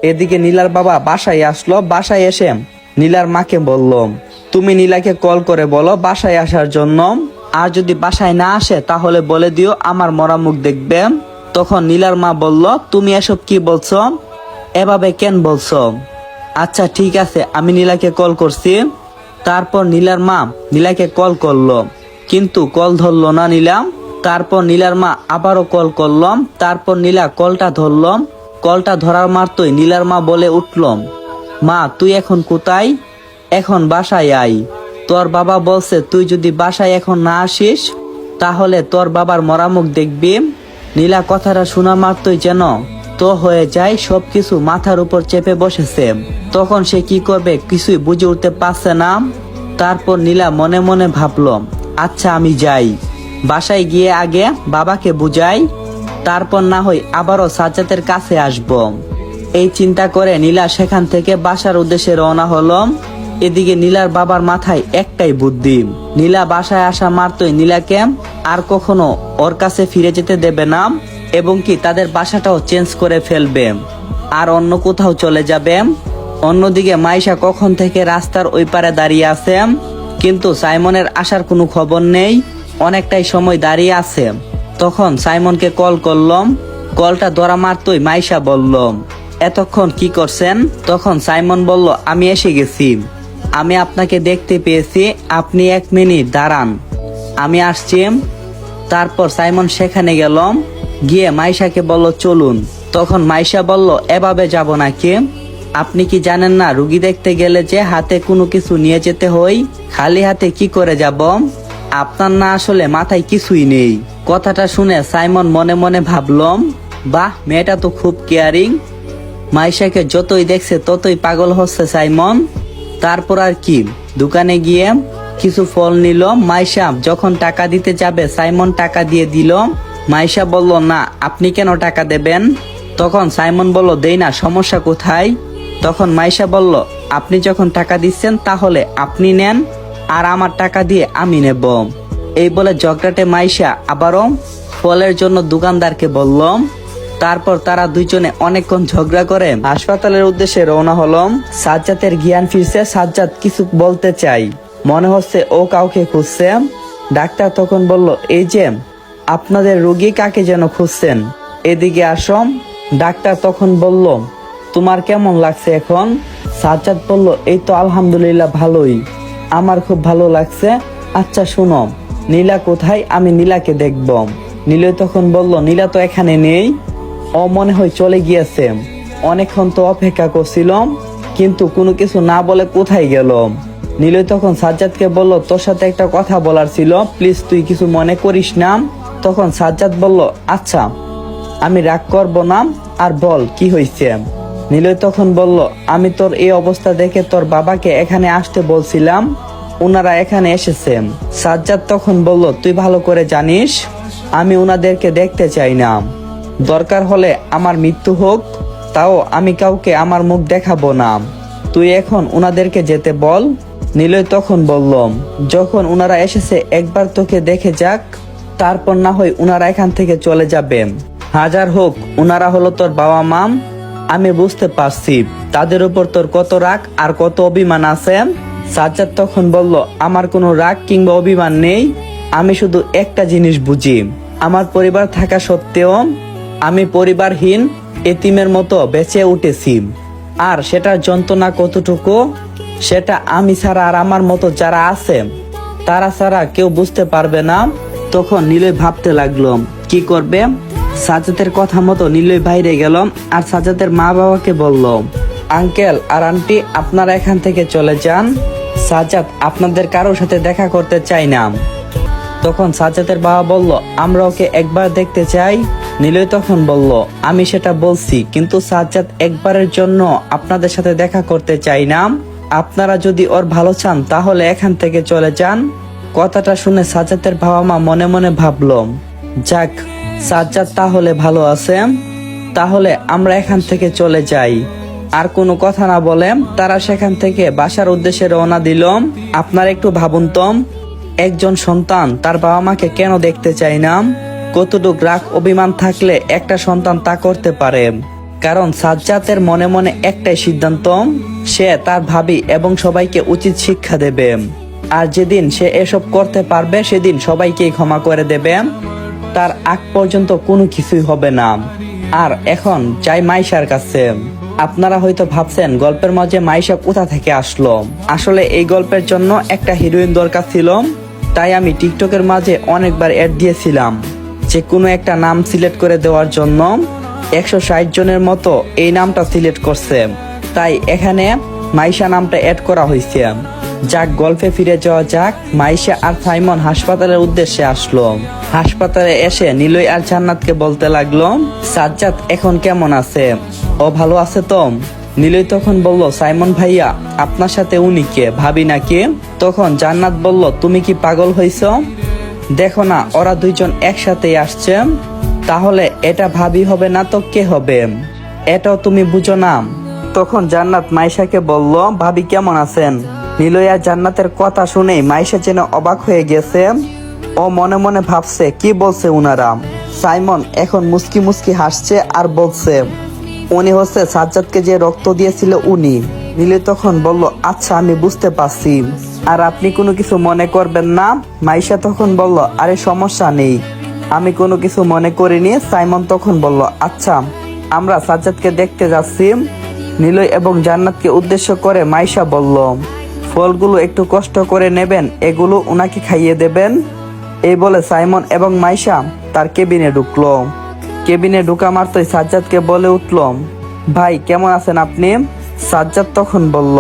এদিকে নীলার বাবা বাসায় আসলো। বাসায় এসে নীলার মাকে বলল, তুমি নীলাকে কল করে বলো বাসায় আসার জন্য, আর যদি বাসায় না আসে তাহলে বলে দিও আমার মরা মুখ দেখবে। তখন নীলার মা বলল, তুমি এসব কি বলছো, এভাবে কেন বলছো? আচ্ছা ঠিক আছে, আমি নীলাকে কল করছি। তারপর নীলার মা নীলাকে কল করলো, কিন্তু কল ধরলো না নীলা। তারপর নীলার মা আবারও কল করলাম। তারপর নীলা কলটা ধরলাম। কলটা ধরার মাত্রই নীলার মা বলে উঠল, মা তুই এখন কোথায়? এখন বাসায় আই। তোর বাবা বলছে তুই যদি বাসায় এখন না আসিস তাহলে তোর বাবার মরামুখ দেখবি। নীলা কথাটা শোনা মাত্রই যেন তো হয়ে যায়, সবকিছু মাথার উপর চেপে বসেছে। তখন সে কি করবে কিছুই বুঝে উঠতে পারছে না। তারপর নীলা মনে মনে ভাবল, আচ্ছা আমি যাই, বাসায় গিয়ে আগে বাবাকে বুঝাই, তারপর না হয় আবারও সাজ্জাদের কাছে আসব। এই চিন্তা করে নীলা সেখান থেকে বাসার উদ্দেশ্যে রওনা হলো। এদিকে নীলার বাবার মাথায় একটাই বুদ্ধি, নীলা বাসায় আসা মাত্রই নীলাকে আর কখনো ওর কাছে ফিরে যেতে দেবে না, এবং কি তাদের বাসাটাও চেঞ্জ করে ফেলবে আর অন্য কোথাও চলে যাবে। অন্যদিকে মাইশা কখন থেকে রাস্তার ওই পারে দাঁড়িয়ে আছে, কিন্তু সাইমনের আসার কোনো খবর নেই। অনেকটাই সময় দাঁড়িয়ে আছে। তখন সাইমনকে কল করলাম। কলটা ধরা মাত্রই মাইশা বলল, এতক্ষণ কি করছেন? তখন সাইমন বলল, আমি এসে গেছি, আমি আপনাকে দেখতে পেয়েছি, আপনি 1 মিনিট দাঁড়ান, আমি আসছি। তারপর সাইমন সেখানে গেল, গিয়ে মাইশাকে বলল চলুন। তখন মাইশা বলল, এভাবে যাব নাকি? আপনি কি জানেন না রুগী দেখতে গেলে যে হাতে কোনো কিছু নিয়ে যেতে হয়, খালি হাতে কি করে যাব? আপনার না আসলে মাথায় কিছুই নেই। কথাটা শুনে সাইমন মনে মনে ভাবলাম, বাহ মেয়েটা তো খুব কেয়ারিং। মাইশাকে যতই দেখছে ততই পাগল হচ্ছে সাইমন। তারপর আর কি, দোকানে গিয়ে কিছু ফল নিল। মাইশা যখন টাকা দিতে যাবে সাইমন টাকা দিয়ে দিল। মাইশা বলল, না আপনি কেন টাকা দেবেন? তখন সাইমন বলল, দেই না, সমস্যা কোথায়? তখন মাইশা বলল, আপনি যখন টাকা দিচ্ছেন তাহলে আপনি নেন, আর আমার টাকা দিয়ে আমি নেব। এই বলে ঝগড়াটে মাইশা আবারও ফলের জন্য দোকানদারকে বলল। তারপর তারা দুইজনে অনেকক্ষণ ঝগড়া করে হাসপাতালের উদ্দেশ্যে রওনা হলাম। সাজ্জাদের জ্ঞান ফিরছে। সাজ্জাদ কিছু বলতে চাই, মনে হচ্ছে ও কাউকে খুঁজছে। ডাক্তার তখন বলল, এই যে আপনাদের রোগী কাকে যেন খুঁজছেন, এদিকে আসম। ডাক্তার তখন বলল, তোমার কেমন লাগছে এখন? সাজ্জাদ বলল, এই তো আলহামদুলিল্লাহ ভালোই, আমার খুব ভালো লাগছে। আচ্ছা শুনো, নীলা কোথায়? আমি নীলাকে দেখব। নীলয় তখন বলল, নীলা তো এখানে নেই, ও মনে হয় চলে গিয়েছে। অনেকক্ষণ তো অপেক্ষা করছিলাম, কিন্তু কোনো কিছু না বলে কোথায় গেল? নীলয় তখন সাজ্জাদকে বলল, তোর সাথে একটা কথা বলার ছিল, প্লিজ তুই কিছু মনে করিস না। তখন সাজ্জাদ বলল, আচ্ছা আমি রাগ করব না, আর বল কি হয়েছে? নীলয় তখন বলল, আমি তোর এই অবস্থা দেখে তোর বাবাকে এখানে আসতে বলছিলাম, ওনারা এখানে এসেছে। সাজ্জাদ তখন বলল, তুই ভালো করে জানিস আমি ওনাদেরকে দেখতে চাই না, দরকার হলে আমার মৃত্যু হোক, তাও আমি কাউকে আমার মুখ দেখাবো না, তুই এখন ওনাদেরকে যেতে বল। নীলয় তখন বলল, যখন ওনারা এসেছে একবার তোকে দেখে যাক, তারপর না হয় ওনারা এখান থেকে চলে যাবে। হাজার হোক ওনারা হলো তোর বাবা মা, আমি বুঝতে পারছি তাদের উপর তোর কত রাগ আর কত অভিমান আছে। সাজ্জাদ তখন বলল, আমার কোনো রাগ কিংবা অভিমান নেই, আমি শুধু একটা জিনিস বুঝি, আমার পরিবার থাকা সত্ত্বেও আমি পরিবারহীন এতিমের মতো বেঁচে উঠেছি, আর সেটার যন্ত্রণা কতটুকু সেটা আমি ছাড়া আর আমার মতো যারা আছে তারা ছাড়া কেউ বুঝতে পারবে না। তখন নীলয় ভাবতে লাগলো কি করবে। সাজ্জাদের কথা মতো নীলয় বাইরে গেল আর সাজ্জাদের মা বাবাকে বলল, আঙ্কেল আর আন্টি আপনারা এখান থেকে চলে যান, সাজ্জাদ আপনাদের কারোর সাথে দেখা করতে চাই না। তখন সাজ্জাদের বাবা বলল, আমরা ওকে একবার দেখতে চাই। নীলয় তখন বলল, আমি সেটা বলছি, কিন্তু সাজ্জাদ একবারের জন্য আপনাদের সাথে দেখা করতে চাই না, আপনারা যদি ওর ভালো চান তাহলে এখান থেকে চলে যান। কথাটা শুনে সাজ্জাদের বাবা মা মনে মনে ভাবল, যাক সাজ্জাদ তাহলে ভালো আছে, তাহলে আমরা এখান থেকে চলে যাই। আর কোনো কথা না বলে তারা সেখান থেকে বাসার উদ্দেশ্যে রওনা দিল। আপনারা একটু ভাবুন তো, একজন সন্তান তার বাবা মাকে কেন দেখতে চায় না? কতটুক রাগ অভিমান থাকলে একটা সন্তান তা করতে পারে? কারণ সাজ্জাদের মনে মনে একটাই সিদ্ধান্ত, সে তার ভাবি এবং সবাইকে উচিত শিক্ষা দেবে। আর যেদিন সে এসব করতে পারবে সেদিন সবাইকেই ক্ষমা করে দেবে, তার আগ পর্যন্ত কোনো কিছুই হবে না। আর এখন যাই মাইশার কাছে। আপনারা হয়তো ভাবছেন গল্পের মাঝে মাইশা কোথা থেকে আসলো। আসলে এই গল্পের জন্য একটা হিরোইন দরকার ছিল, তাই আমি টিকটকের মাঝে অনেকবার অ্যাড দিয়েছিলাম যে কোনো একটা নাম সিলেক্ট করে দেওয়ার জন্য। 160 জনের মতো এই নামটা সিলেক্ট করছে, তাই এখানে মাইশা নামটা অ্যাড করা হয়েছে। যাক, গল্পে ফিরে যাওয়া যাক। মাইশা আর সাইমন হাসপাতালের উদ্দেশ্যে আসলো। হাসপাতালে এসে নিলয় আর জান্নাতকে বলতে লাগলো, সাজ্জাদ এখন কেমন আছে? ও ভালো আছে তো? নিলয় তখন বলল, সাইমন ভাইয়া, আপনার সাথে উনি কে, ভাবি নাকি? তখন জান্নাত বলল, তুমি কি পাগল হইছ? দেখো না, ওরা দুইজন একসাথেই আসছে, তাহলে এটা ভাবি হবে না তো কে হবে? এটাও তুমি বুঝো না? তখন জান্নাত মাইশাকে বলল, ভাবি কেমন আছেন? নিলয় আর জান্নাতের কথা শুনেই মাইশা যেন অবাক হয়ে গেছে। ও মনে মনে ভাবছে কি বলছে উনারা। সাইমন এখন মুস্কি মুস্কি হাসছে আর বলছে, উনি হচ্ছে সাজ্জাদকে যে রক্ত দিয়েছিল উনি। নিলয় তখন বলল, আচ্ছা আমি বুঝতে পারছি, আর আপনি কোনো কিছু মনে করবেন না? মাইশা তখন বলল, আরে সমস্যা নেই, আমি কোনো কিছু মনে করিনি। সাইমন তখন বলল, আচ্ছা আমরা সাজ্জাদকে দেখতে যাচ্ছি। নিলয় এবং জান্নাতকে উদ্দেশ্য করে মাইশা বলল, ফলগুলো একটু কষ্ট করে নেবেন, এগুলো উনাকে খাইয়ে দেবেন। এই বলে সাইমন এবং মাইশা তার কেবিনে ঢুকলো। কেবিনে ঢুকা মাত্রই সাজ্জাদকে বলে উঠল, ভাই কেমন আছেন আপনি? সাজ্জাদ তখন বলল,